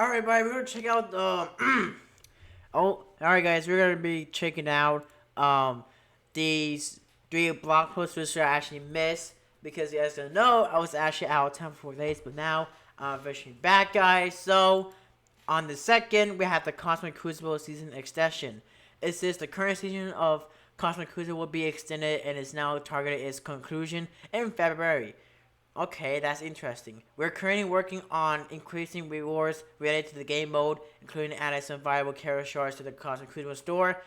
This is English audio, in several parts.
Alright, bye. We're gonna check out the. Alright, guys. We're gonna be checking out these three blog posts which I actually missed because you guys don't know I was actually out of town for 4 days, but now I'm officially back, guys. So on the second, we have the Cosmic Crucible season extension. It says the current season of Cosmic Crucible will be extended and is now targeted its conclusion in February. Okay, that's interesting. We're currently working on increasing rewards related to the game mode, including adding some viable character shards to the Cosmic Crucible store.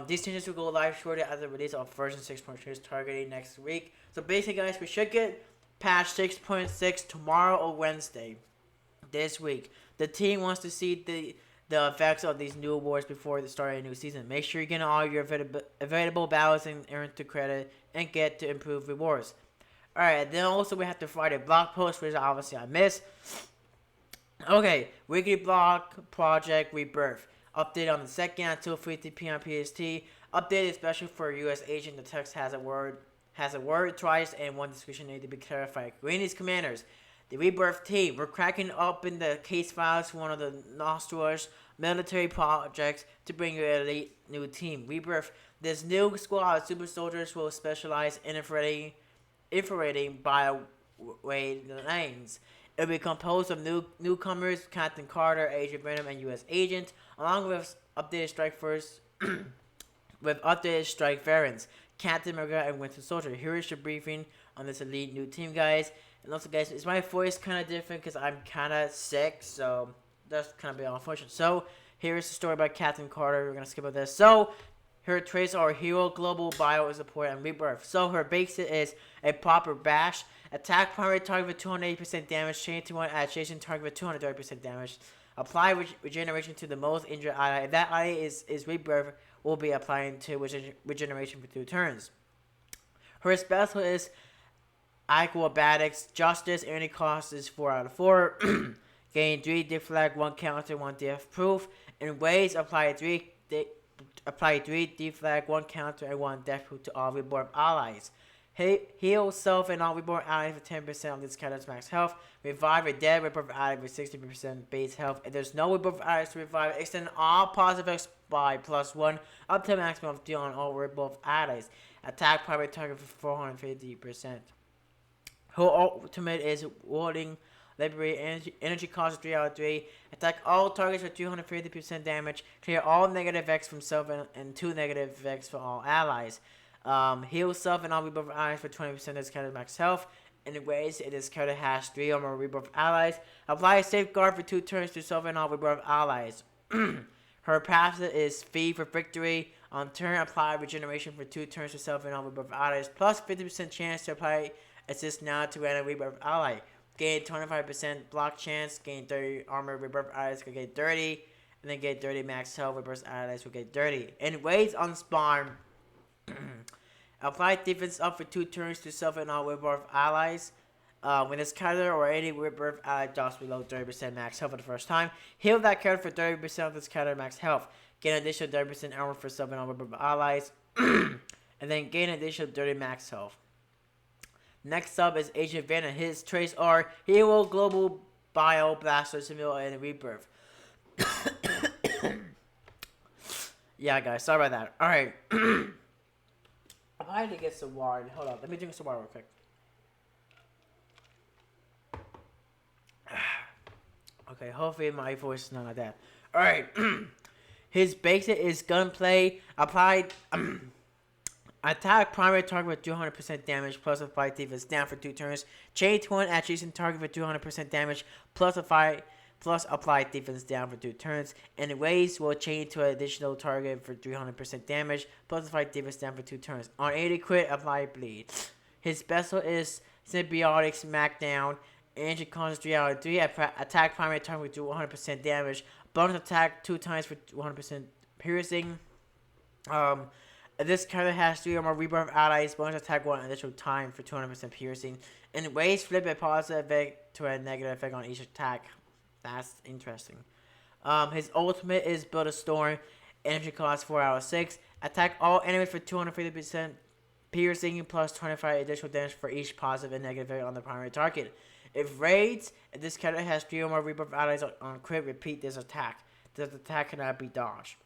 These changes will go live shortly after the release of version 6.2 targeting next week. So basically, guys, we should get patch 6.6 tomorrow or Wednesday this week. The team wants to see the effects of these new awards before the start of a new season. Make sure you get all your available battles and earn to credit and get to improve rewards. Alright, then also we have to write a blog post, which obviously I missed. Okay, weekly blog project Rebirth. Update on the 2nd at 2:50 p.m. PST. Update especially for US agent. The text has a word twice and one description need to be clarified. Greetings, commanders. The Rebirth team. We're cracking open the case files for one of the Nostra's military projects to bring you an elite new team. Rebirth. This new squad of super soldiers will specialize in infiltrating byway lanes. It will be composed of newcomers, Captain Carter, Agent Venom, and U.S. Agent, along with updated strike variants, Captain America and Winter Soldier. Here is your briefing on this elite new team, guys. And also, guys, is my voice kind of different because I'm kind of sick, so that's kind of a bit unfortunate. So here's the story about Captain Carter. We're gonna skip over this. So her traits are Hero, Global, Bio Support, and Rebirth. So her base is a proper bash. Attack primary target with 280% damage. Chain to one adjacent target with 230% damage. Apply regeneration to the most injured ally. If that ally is Rebirth, will be applying to regeneration for 2 turns. Her special is Acrobatics. Justice. Any cost is 4 out of 4. Gain 3 deflect, 1 counter, 1 death proof. In ways, apply 3 deflect, 1 counter, and 1 death proof to all Rebirth allies. Heal self and all Rebirth allies for 10% of this character's max health. Revive a dead Rebirth ally with 60% base health. If there's no Rebirth allies to revive, extend all positive effects by +1 up to a maximum of 3 on all Rebirth allies. Attack primary target for 450%. Her ultimate is warding Liberate energy cost 3 out of 3. Attack all targets for 350% damage. Clear all negative effects from self and 2 negative effects for all allies. Heal self and all Rebirth allies for 20% of this character's max health. In ways, this character has 3 or more Rebirth allies. Apply a safeguard for 2 turns to self and all Rebirth allies. Her passive is Feed for victory. On turn, apply regeneration for 2 turns to self and all Rebirth allies. Plus 50% chance to apply assist now to random Rebirth ally. Gain 25% block chance. Gain 30 armor. Rebirth allies will get 30. And then get 30 max health. Rebirth allies will get 30. And ways on spawn. Apply defense up for 2 turns to self and all Rebirth allies. When this character or any Rebirth ally drops below 30% max health for the first time, heal that character for 30% of this character max health. Gain additional 30% armor for self and all Rebirth allies. And then gain additional 30 max health. Next up is Agent Venom. His traits are Hero, Global, Bio, Blaster, Simulator, and Rebirth. Yeah, guys, sorry about that. Alright. I had to get some water. Hold on, let me drink some water real quick. Okay, hopefully my voice is not like that. Alright. His basic is Gunplay. Applied. Attack primary target with 200% damage plus apply defense down for 2 turns. Chain to one adjacent target for 200% damage plus apply defense down for 2 turns. And ways will chain to an additional target for 300% damage plus apply defense down for 2 turns. On 80 crit, apply bleed. His special is Symbiotic Smackdown. Energy cost 3 out of 3. Attack primary target with 100% damage. Bonus attack 2 times for 100% piercing. This character has 3 or more Rebirth allies. Bonus attack 1 additional time for 200% piercing. And ways flip a positive effect to a negative effect on each attack. That's interesting. His ultimate is Build a Storm. Energy cost 4 out of 6. Attack all enemies for 250% piercing plus 25 additional damage for each positive and negative effect on the primary target. If raids, if this character has 3 or more Rebirth allies on crit, repeat this attack. This attack cannot be dodged.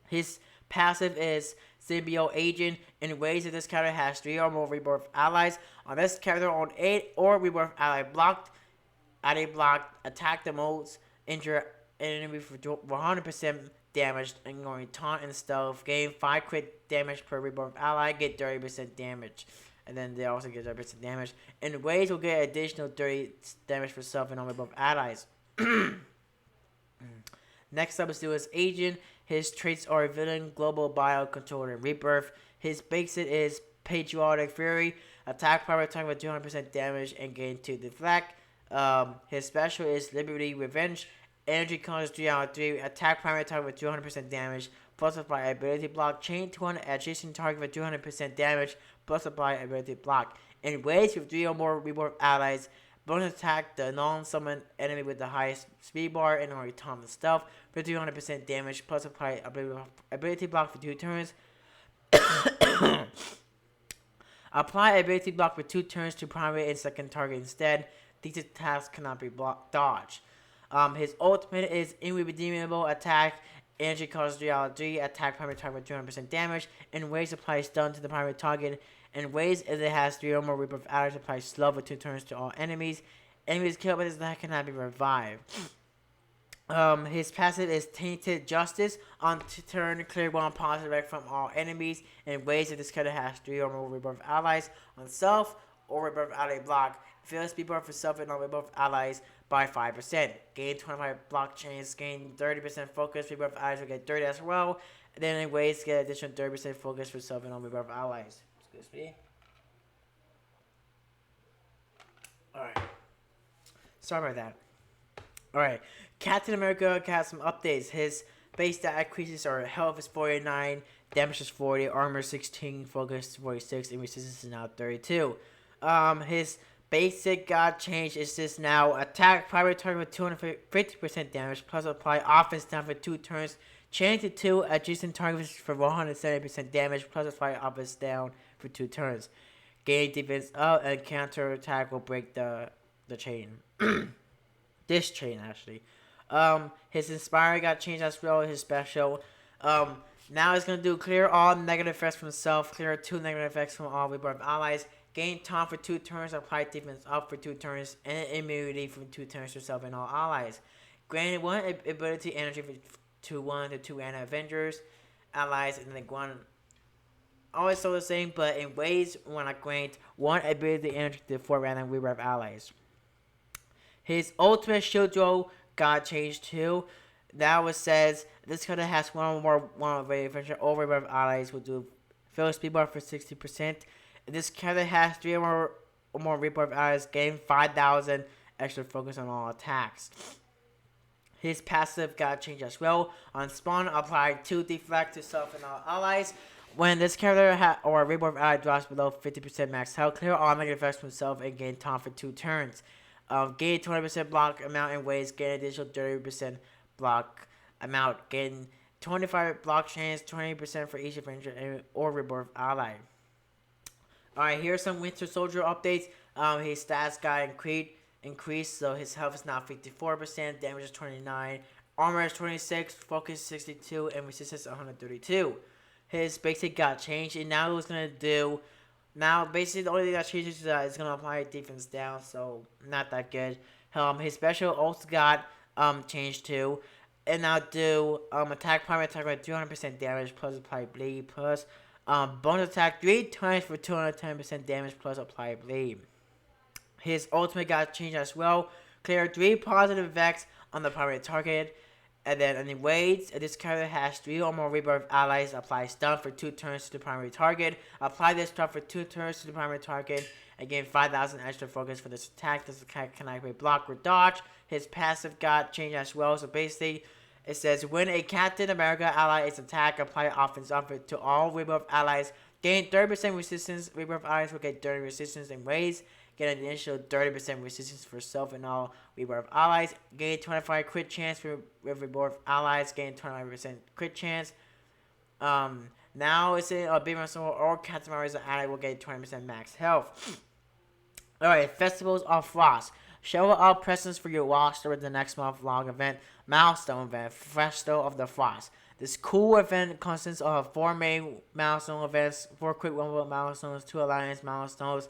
His passive is Symbiote Agent. In ways that this character has 3 or more Rebirth allies on this character on 8 or Rebirth ally blocked, at a block, attack the most, injure an enemy for 100% damage, and going taunt and stealth. Gain 5 crit damage per Rebirth ally, get 30% damage. And then they also get 30% damage. And ways will get additional 30 damage for self and all Rebirth allies. Next up is his agent. His traits are villain, global bio, controller, and rebirth. His basic is patriotic fury, attack power target with 200% damage and gain 2 deflect. His special is liberty, revenge, energy counter 3 out of 3, attack primary target with 200% damage, plus apply ability block, chain to one adjacent target with 200% damage, plus apply ability block. In waves with 3 or more rebirth allies, bonus attack the non-summon enemy with the highest speed bar and or taunt and stealth for 300% damage, plus apply ability block for 2 turns. Apply ability block for 2 turns to primary and second target instead. These attacks cannot be dodged. His ultimate is irredeemable attack. Energy costs 3 out of 3. Attack primary target with 200% damage. In ways apply stun to the primary target. In ways if it has 3 or more rebirth allies, apply slow for 2 turns to all enemies. Enemies killed by this attack cannot be revived. His passive is Tainted Justice. On turn, clear 1 positive effect from all enemies. In ways if this character has 3 or more rebirth allies. On self or rebirth ally block, fill speed bar for self and all rebirth allies by 5%. Gain 25 block chains, gain 30% focus. Rebirth allies will get 30 as well. And then in ways, get additional 30% focus for self and all rebirth allies. Excuse me. Alright. Sorry about that. Alright. Captain America has some updates. His base stat increases are health is 49, damage is 40, armor 16, focus 46, and resistance is now 32. His basic got changed. Is this now attack primary target with 250% damage plus apply offense down for 2 turns. Change to 2 adjacent targets for 170% damage plus apply offense down for 2 turns. Gain defense up and counter attack will break the chain. This chain actually. His inspire got changed as well. His special. Now it's gonna do clear all negative effects from self. Clear 2 negative effects from all rebirth allies. Gain taunt for 2 turns, apply defense up for 2 turns, and immunity for 2 turns to self and all allies. Granted 1 ability energy to 1 to 2 Avengers allies, and then 1 always still the same, but in ways when I grant 1 ability energy to 4 random rebirth allies. His ultimate shield throw got changed too. Now it says this card has 1 or more Avenger or rebirth allies will do fill speed bar for 60%. This character has 3 or more rebirth allies, gain 5,000 extra focus on all attacks. His passive got changed as well. On spawn, apply 2 deflect to self and all allies. When this character or rebirth ally drops below 50% max health, clear all negative effects from self and gain taunt for 2 turns. Gain 20% block amount in ways, gain additional 30% block amount, gain 25 block chance, 20% for each Avenger or rebirth ally. Alright, here's some Winter Soldier updates. His stats got increased, so his health is now 54%, damage is 29, armor is 26, focus is 62, and resistance is 132. His basic got changed, and now it's gonna do. Now, basically, the only thing that changes is that it's gonna apply defense down, so not that good. His special also got changed too, and now do attack primary attack with 200% damage plus apply bleed plus. Bonus attack 3 times for 210% damage plus apply bleed. His ultimate got changed as well. Clear 3 positive effects on the primary target. And then in waves, this character has 3 or more rebirth allies. Apply stun for 2 turns to the primary target. Apply this stun for 2 turns to the primary target. And gain 5,000 extra focus for this attack. This attack cannot be blocked or dodge. His passive got changed as well. So basically, it says, when a Captain America ally is attacked, apply offense offer to all rebirth allies. Gain 30% resistance. Rebirth allies will get 30 resistance in ways. Get an initial 30% resistance for self and all rebirth allies. Gain 25 crit chance for rebirth allies. Gain 25% crit chance. Now it's a big muscle or Captain America ally will get 20% max health. Alright, Festivals of Frost. Show up presents for your roster with the next month long event, milestone event, Festival of the Frost. This cool event consists of 4 main milestone events, 4 quick one milestones, 2 alliance milestones.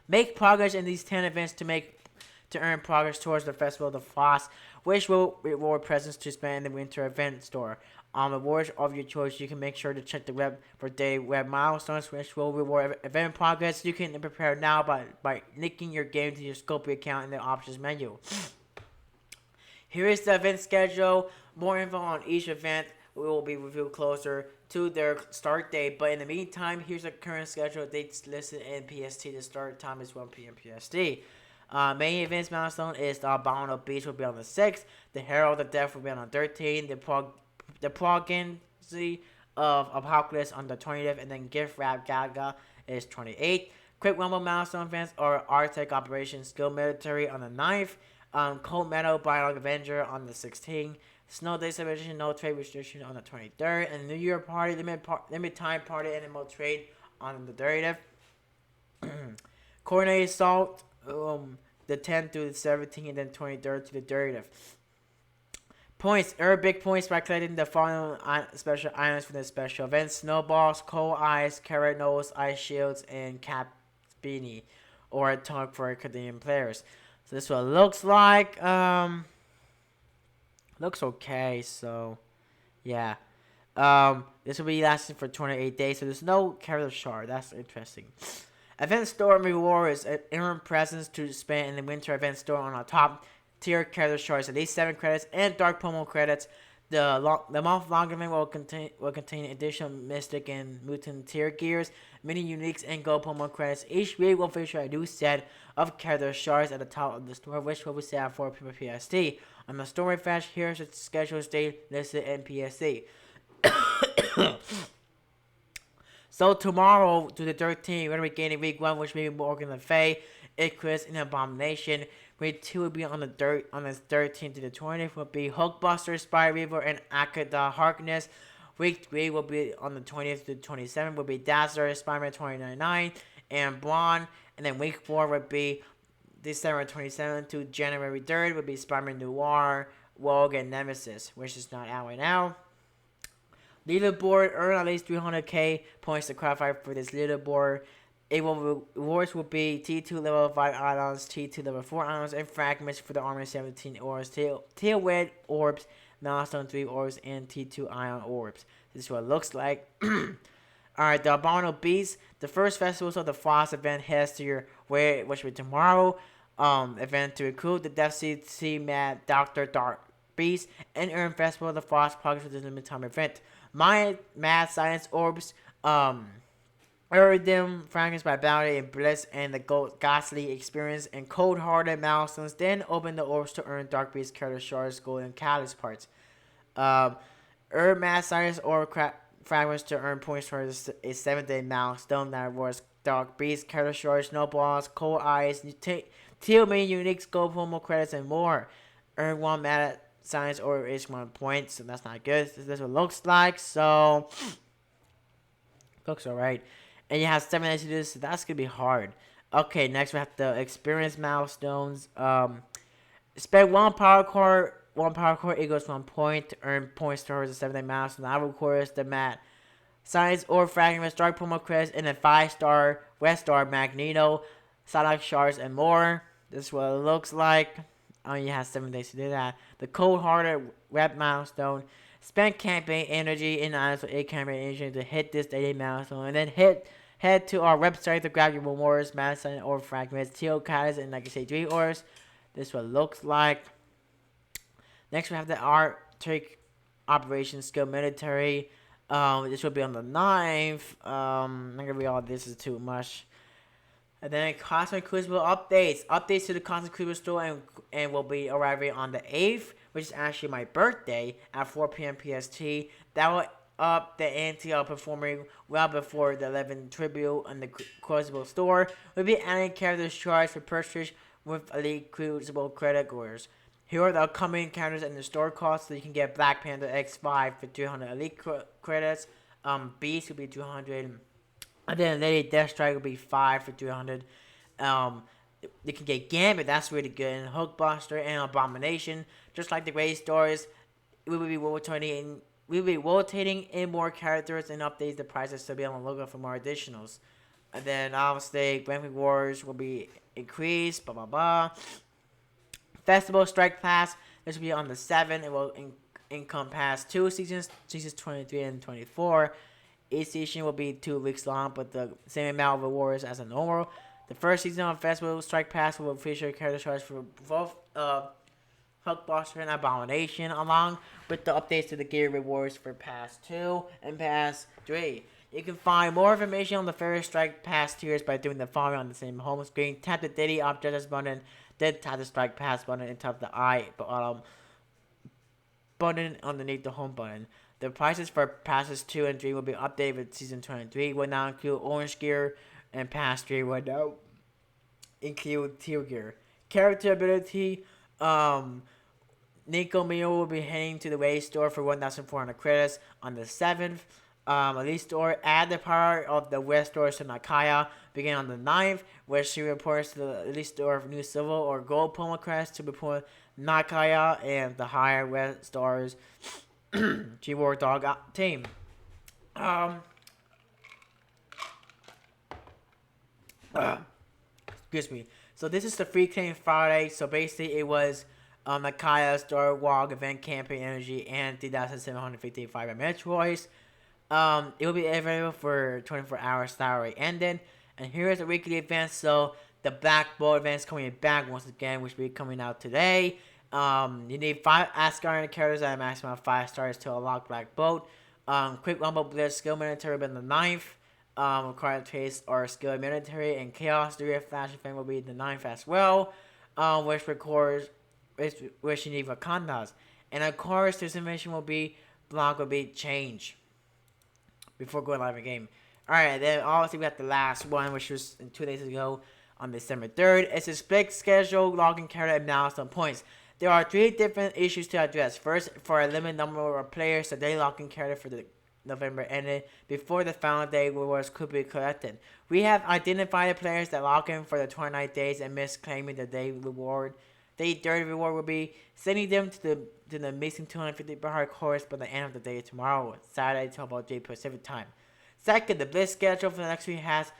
Make progress in these 10 events to earn progress towards the Festival of the Frost, which will reward presents to spend in the winter event store. On rewards of your choice, you can make sure to check the web for day web milestones, which will reward event progress. You can prepare now by linking your game to your Scopy account in the options menu. Here is the event schedule. More info on each event will be revealed closer to their start date. But in the meantime, here's the current schedule. Dates listed in PST. The start time is 1 p.m. PST. Main events milestone is the Abominable Beast will be on the 6th. The Herald of Death will be on the 13th. The Progeny of Apocalypse on the 20th. And then Gift Wrap Gaga is 28th. Quick Rumble milestone events are Arctic Operation Skill Military on the 9th. Cold Metal Bionic Avenger on the 16th. Snow Day Celebration No Trade Restriction on the 23rd. And New Year Party Limit Time Party Animal Trade on the 30th. Coordinated Assault the 10th through the 17th, and then 23rd to the 30th. Points. Earn big points by collecting the following special items for the special events: Snowballs, Cold Ice, Carrot Nose, Ice Shields, and Cap Beanie, or a tug for Canadian players. So this is what it looks like. Looks okay, so yeah. This will be lasting for 28 days, so there's no character shard. That's interesting. Event store rewards earn presents to spend in the winter event store on our top tier character shards, at least 7 credits and dark promo credits. The month long event will contain additional mystic and mutant tier gears, mini uniques, and gold promo credits. Each week will feature a new set of character shards at the top of the store, which will be set at 4 p.m. PST. On the story flash, here's the scheduled date listed in PST. So tomorrow to the 13th, we're going to be gaining week 1, which will be Morgan Le Fay, Icarus, and Abomination. Week 2 will be on the 13th to the 20th will be Hulkbuster, Spy Reaver, and Akada Harkness. Week 3 will be on the 20th to the 27th will be Dazzler, Spider-Man 2099, and Braun. And then week 4 will be December 27th to January 3rd will be Spider-Man Noir, Rogue, and Nemesis, which is not out right now. Leaderboard, earn at least 300k points to qualify for this leaderboard. Rewards will be T2 level 5 items, T2 level 4 items, and fragments for the Armor 17 orbs, Tail Red orbs, Milestone 3 orbs, and T2 ion orbs. This is what it looks like. Alright, the Abominable Beast. The first Festivals of the Frost event heads to your way, which will be tomorrow. Event to recruit the Death Sea Mad Dr. Dark Beast and earn Festival of the Frost progress with the limited time event. My Mad Science Orbs, Iridium, Fragments by Bounty and Bliss, and the Ghastly Experience, and Cold Hearted Milestones. Then open the orbs to earn Dark Beast character shards, gold, and catalyst parts. Earn Mad Science Orb Fragments to earn points for a 7-day milestone that rewards Dark Beast character shards, Snowballs, Cold Eyes, Teal Mini Uniques, gold promo credits, and more. Earn 1 Mad Science or is 1 point, so that's not good. This is what it looks like, so looks alright. And you have 7 days to do this, so that's gonna be hard. Okay, next we have the experience milestones. Spend 1 power core equals 1 point to earn points towards the 7-day milestone. I will course the Mad Science or Fragments, Dark Promo Credits, and a 5-star West Star Magneto, Psylocke Shards, and more. This is what it looks like. You have 7 days to do that. The Cold Hearted Web milestone. Spend campaign energy in items with 8 campaign energy to hit this daily milestone, and then head to our website to grab your rewards, Madison or Fragments, Teal Catalyst, and like I say, 3 orders. This is what it looks like. Next we have the Arctic Operation Skill Military. This will be on the 9th. I'm not gonna read all this, is too much. And then Cosmic Crucible updates. Updates to the Cosmic Crucible store and will be arriving on the 8th, which is actually my birthday, at 4 p.m. PST. That will up the ante of performing well before the 11th tribute on the Crucible store. We'll be adding character shards for purchase with Elite Crucible credit orders. Here are the upcoming characters and the store costs, so you can get Black Panther X5 for 300 Elite credits. Beast will be 200. And then Lady Deathstrike will be 5 for 300. Um, they can get Gambit, that's really good. And Hulkbuster and Abomination, just like the Great Stories, we will be rotating in more characters and updates the prices to be on the lookout for more additionals. And then obviously Grand Prix Wars will be increased, blah blah blah. Festival Strike Pass, this will be on the 7th. It will encompass 2 seasons, seasons 23 and 24. Each season will be 2 weeks long, but the same amount of rewards as a normal. The first season of Festival Strike Pass will feature character choice for both Hulkbuster and Abomination, along with the updates to the gear rewards for Pass 2 and Pass 3. You can find more information on the Fairy Strike Pass tiers by doing the following on the same home screen. Tap the Daily Objectives button, then tap the Strike Pass button, and tap the I button underneath the home button. The prices for Passes 2 and 3 will be updated with Season 23, will now include Orange Gear, and Pass 3 will now include Teal Gear. Character ability, Nico Mio will be heading to the Raid Store for 1,400 credits on the 7th. Elite Store, add the power of the West Store to Nakaya, beginning on the 9th, where she reports to the Elite Store of new silver or gold promo credits to report Nakaya and the higher West Stores G-War Dog team. Excuse me. So this is the Free Claim Friday. So basically it was Nakaya Star Walk Event Campaign Energy and 3,755 Metroids. It will be available for 24 hours salary ended. And here is the weekly event. So the Black Bolt event is coming back once again, which will be coming out today. You need 5 Asgard characters at a maximum of 5 stars to unlock Black Bolt. Quick Rumble Blitz Skill Military will be the 9th. Required traits are Skill Military and Chaos Degree of Flash Event will be the 9th as well. Which records which you need for condas. And of course this information will be block will be changed before going live in game. Alright, then obviously we got the last one, which was 2 days ago on December 3rd. It's a split schedule, login character, and milestone points. There are 3 different issues to address. First, for a limited number of players, the day login character for the November ended before the final day rewards could be collected. We have identified the players that log in for the 29 days and missed claiming the day reward. Day 30 reward will be sending them to the missing 250 bar course by the end of the day tomorrow, Saturday, 12 J Pacific time. Second, the blitz schedule for the next week has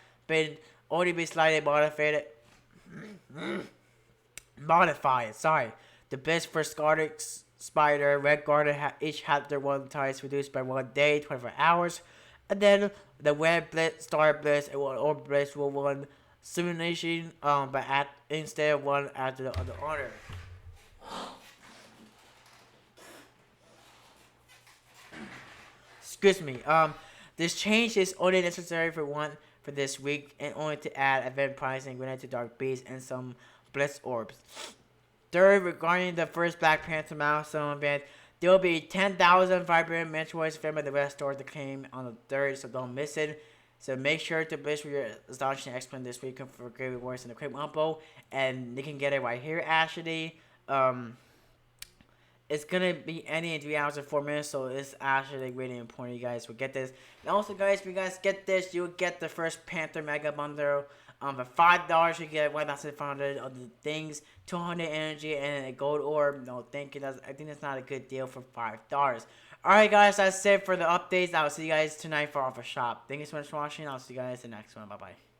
already been slightly modified. Sorry. The blitz for Scarlet Spider, Red Guard each had their 1 times reduced by 1 day, 24 hours. And then the Red Blitz, Star Blitz, and Orb Blitz will run simulation, but instead of one after the other order. Excuse me. This change is only necessary for this week and only to add event pricing related to Dark Beast and some Blitz Orbs. Third, regarding the first Black Panther milestone event, there will be 10,000 vibrant Metroids filmed at the West Store to claim on the 3rd, so don't miss it. So make sure to blitz for your astonishing exploit this week for great rewards in the Quick Rumble, and you can get it right here actually. It's gonna be ending in 3 hours and 4 minutes, so it's actually really important you guys will get this. And also guys, if you guys get this, you'll get the first Panther Mega Bundle. For $5 you get 1,500 of the things, 200 energy, and a gold orb. No, thank you. I think that's not a good deal for $5. Alright guys, that's it for the updates. I will see you guys tonight for Offer Shop. Thank you so much for watching. I'll see you guys in the next one. Bye bye.